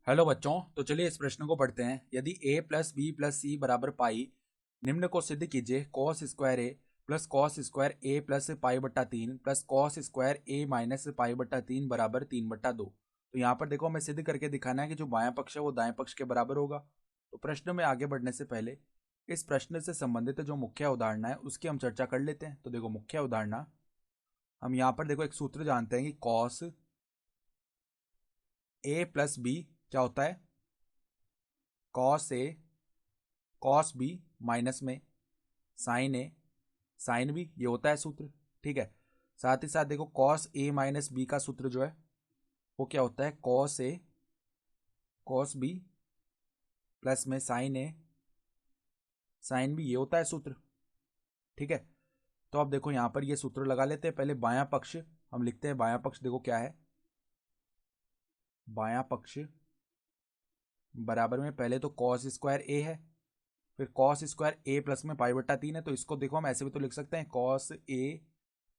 Hello बच्चों, तो चलिए इस प्रश्न को पढ़ते हैं। यदि a प्लस बी प्लस सी बराबर पाई, निम्न को सिद्ध कीजिए। कॉस स्क्वायर ए प्लस कॉस स्क्वायर ए प्लस पाई बट्टा तीन प्लस कॉस स्क्वायर ए माइनस पाई बट्टा तीन बराबर तीन बट्टा दो। तो यहाँ पर देखो, हमें सिद्ध करके दिखाना है कि जो बायां पक्ष है वो दाएं पक्ष के बराबर होगा। तो प्रश्न में आगे बढ़ने से पहले इस प्रश्न से संबंधित जो मुख्य अवधारणा है उसकी हम चर्चा कर लेते हैं। तो देखो, मुख्य अवधारणा हम यहाँ पर देखो एक सूत्र जानते हैं कि कॉस ए प्लस बी क्या होता है, cos A cos B minus में साइन ए साइन बी, ये होता है सूत्र। ठीक है। साथ ही साथ देखो, कॉस ए माइनस बी का सूत्र जो है वो क्या होता है, cos A cos B plus में साइन ए साइन बी, ये होता है सूत्र। ठीक है। तो अब देखो यहां पर ये सूत्र लगा लेते हैं। पहले बायां पक्ष हम लिखते हैं। बायां पक्ष देखो क्या है, बायां पक्ष बराबर में पहले तो कॉस स्क्वायर ए है, फिर कॉस स्क्वायर ए प्लस में पाई बट्टा तीन है। तो इसको देखो हम ऐसे भी तो लिख सकते हैं, कॉस ए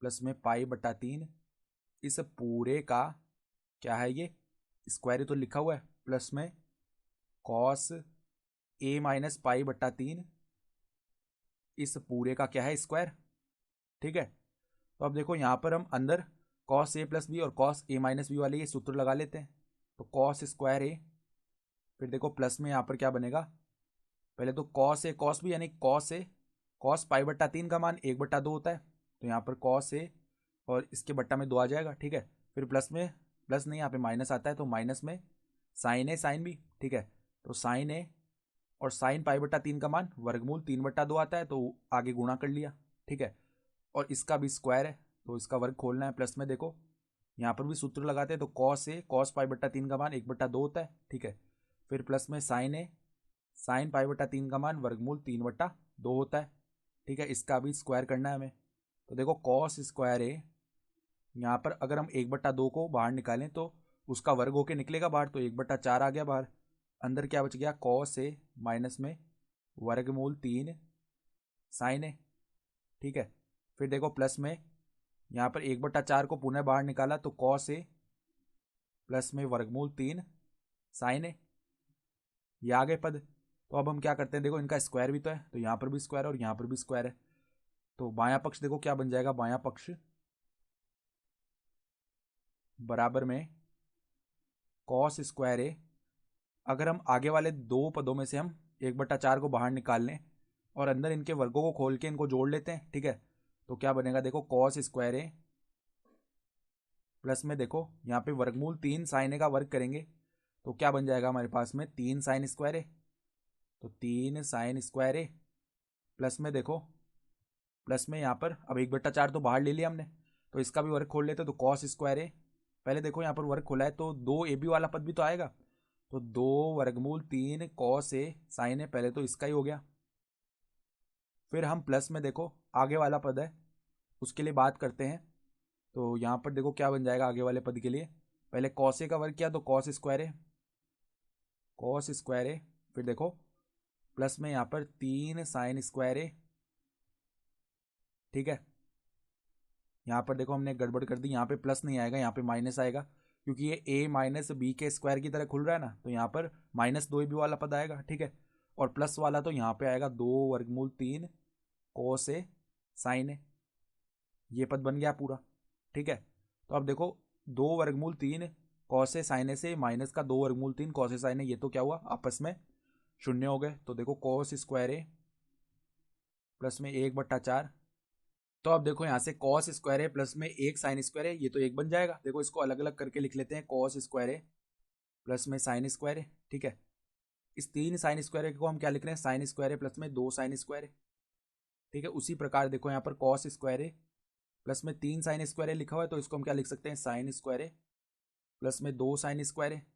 प्लस में पाई बट्टा तीन, इस पूरे का क्या है, ये स्क्वायर ही तो लिखा हुआ है, प्लस में कॉस ए माइनस पाई बट्टा तीन, इस पूरे का क्या है, स्क्वायर। ठीक है। तो अब देखो यहाँ पर हम अंदर कॉस ए प्लस बी और कॉस ए माइनस बी वाले ये सूत्र लगा लेते हैं। तो कॉस स्क्वायर ए, फिर देखो प्लस में यहाँ पर क्या बनेगा, पहले तो कॉस ए कॉस बी, यानी कॉस ए कॉस पाई बट्टा तीन का मान एक बट्टा दो होता है। तो यहाँ पर कॉस ए और इसके बट्टा में दो आ जाएगा। ठीक है। फिर प्लस में, प्लस नहीं, यहाँ पे माइनस आता है, तो माइनस में साइन ए साइन बी। ठीक है। तो साइन ए और साइन पाई बट्टा तीन का मान वर्गमूल तीन बट्टा दो आता है, तो आगे गुणा कर लिया। ठीक है। और इसका भी स्क्वायर है तो इसका वर्ग खोलना है। प्लस में देखो यहाँ पर भी सूत्र लगाते हैं, तो कॉस ए कॉस पाई बट्टा तीन का मान एक बट्टा दो होता है। ठीक है। फिर प्लस में साइन ए साइन पाई बट्टा तीन का मान वर्गमूल तीन बट्टा दो होता है। ठीक है। इसका भी स्क्वायर करना है हमें। तो देखो कॉस स्क्वायर ए, यहाँ पर अगर हम एक बट्टा दो को बाहर निकालें तो उसका वर्ग होके निकलेगा बाहर, तो एक बट्टा चार आ गया बाहर। अंदर क्या बच गया, कॉस ए माइनस में वर्गमूल तीन साइन ए। ठीक है। फिर देखो प्लस में यहाँ पर एक बट्टा चार को पुनः बाहर निकाला, तो कॉस ए प्लस में वर्गमूल तीन साइन ए, ये आ गए पद। तो अब हम क्या करते हैं, देखो इनका स्क्वायर भी तो है, तो यहाँ पर भी स्क्वायर और यहाँ पर भी स्क्वायर है। तो बायां पक्ष देखो क्या बन जाएगा, बायां पक्ष बराबर में कॉस स्क्वायर ए, अगर हम आगे वाले दो पदों में से हम एक बट्टा चार को बाहर निकाल लें और अंदर इनके वर्गों को खोल के इनको जोड़ लेते हैं। ठीक है। तो क्या बनेगा, देखो कॉस स्क्वायर ए प्लस में देखो यहाँ पे वर्गमूल तीन साइन ए का वर्ग करेंगे तो क्या बन जाएगा हमारे पास में, तीन साइन स्क्वायर ए। तो तीन साइन स्क्वायर ए प्लस में देखो, प्लस में यहाँ पर अब एक बट्टा चार तो बाहर ले लिया हमने, तो इसका भी वर्ग खोल लेते, तो कॉस स्क्वायर ए, पहले देखो यहाँ पर वर्ग खोला है तो दो ए बी वाला पद भी तो आएगा, तो दो वर्गमूल तीन कॉस ए साइन ए, पहले तो इसका ही हो गया। फिर हम प्लस में देखो आगे वाला पद है उसके लिए बात करते हैं। तो यहाँ पर देखो क्या बन जाएगा आगे वाले पद के लिए, पहले कॉस ए का वर्ग किया तो कॉस स्क्वायर ए, कॉस स्क्वायर ए, फिर देखो प्लस में यहाँ पर तीन साइन स्क्वायर ए। ठीक है। यहाँ पर देखो हमने गड़बड़ कर दी, यहाँ पे प्लस नहीं आएगा, यहाँ पे माइनस आएगा, क्योंकि ये ए माइनस बी के स्क्वायर की तरह खुल रहा है ना, तो यहाँ पर माइनस दो बी वाला पद आएगा। ठीक है। और प्लस वाला तो यहाँ पे आएगा दो वर्गमूल तीन कोस ए साइन ए, ये पद बन गया पूरा। ठीक है। तो अब देखो दो वर्गमूल तीन कॉस ए साइन ए से माइनस का दो वर्गमूल तीन कॉस ए साइन ए, ये तो क्या हुआ, आपस में शून्य हो गए। तो देखो कॉस स्क्वायर ए प्लस में एक बट्टा चार, तो अब देखो यहाँ से कॉस स्क्वायर है प्लस में एक साइन स्क्वायर है, ये तो एक बन जाएगा। देखो इसको अलग अलग करके लिख लेते हैं, कॉस स्क्वायर है प्लस में साइन स्क्वायर है। ठीक है। इस तीन साइन स्क्वायर को हम क्या लिख रहे हैं, साइन स्क्वायर है प्लस में दो साइन स्क्वायर है। ठीक है। उसी प्रकार देखो यहाँ पर कॉस स्क्वायर है प्लस में तीन साइन स्क्वायर है लिखा हुआ है, तो इसको हम क्या लिख सकते हैं, साइन स्क्वायर है प्लस में दो साइन स्क्वायर है।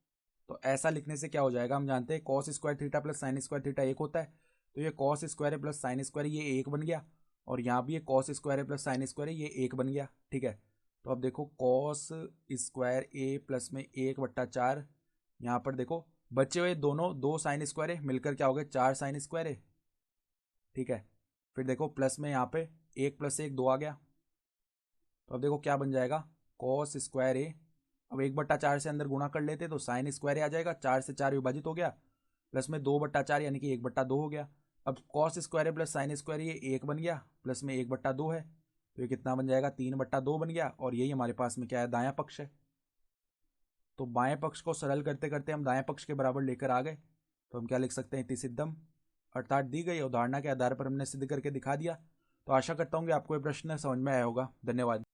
तो ऐसा लिखने से क्या हो जाएगा, हम जानते हैं cos square theta plus sine square theta एक होता है, तो ये कॉस स्क्वायर है प्लस साइन स्क्वायर ये एक बन गया, और यहाँ भी ये कॉस स्क्वायर है प्लस साइन स्क्वायर ये एक बन गया। ठीक है। तो अब देखो कॉस स्क्वायर ए प्लस में एक बट्टा चार, यहाँ पर देखो बचे हुए दोनों दो साइन स्क्वायर है मिलकर क्या हो गए, चार साइन स्क्वायर है। ठीक है। फिर देखो प्लस में यहाँ पे एक प्लस एक दो आ गया, तो अब देखो क्या बन जाएगा, कॉस स्क्वायर ए, अब 1/4 से अंदर गुणा कर लेते तो साइन स्क्वायर आ जाएगा, 4 से 4 विभाजित हो गया, प्लस में 2/4 यानी कि 1/2 हो गया। अब कॉस स्क्वायर है प्लस साइन स्क्वायर, ये 1 बन गया, प्लस में 1/2 है, तो ये कितना बन जाएगा, 3/2 बन गया। और यही हमारे पास में क्या है, दायां पक्ष है। तो बाएं पक्ष को सरल करते करते हम दाएं पक्ष के बराबर लेकर आ गए। तो हम क्या लिख सकते हैं, इति सिद्धम, अर्थात दी गई अवधारणा के आधार पर हमने सिद्ध करके दिखा दिया। तो आशा करता हूँ कि आपको ये प्रश्न समझ में आया होगा। धन्यवाद।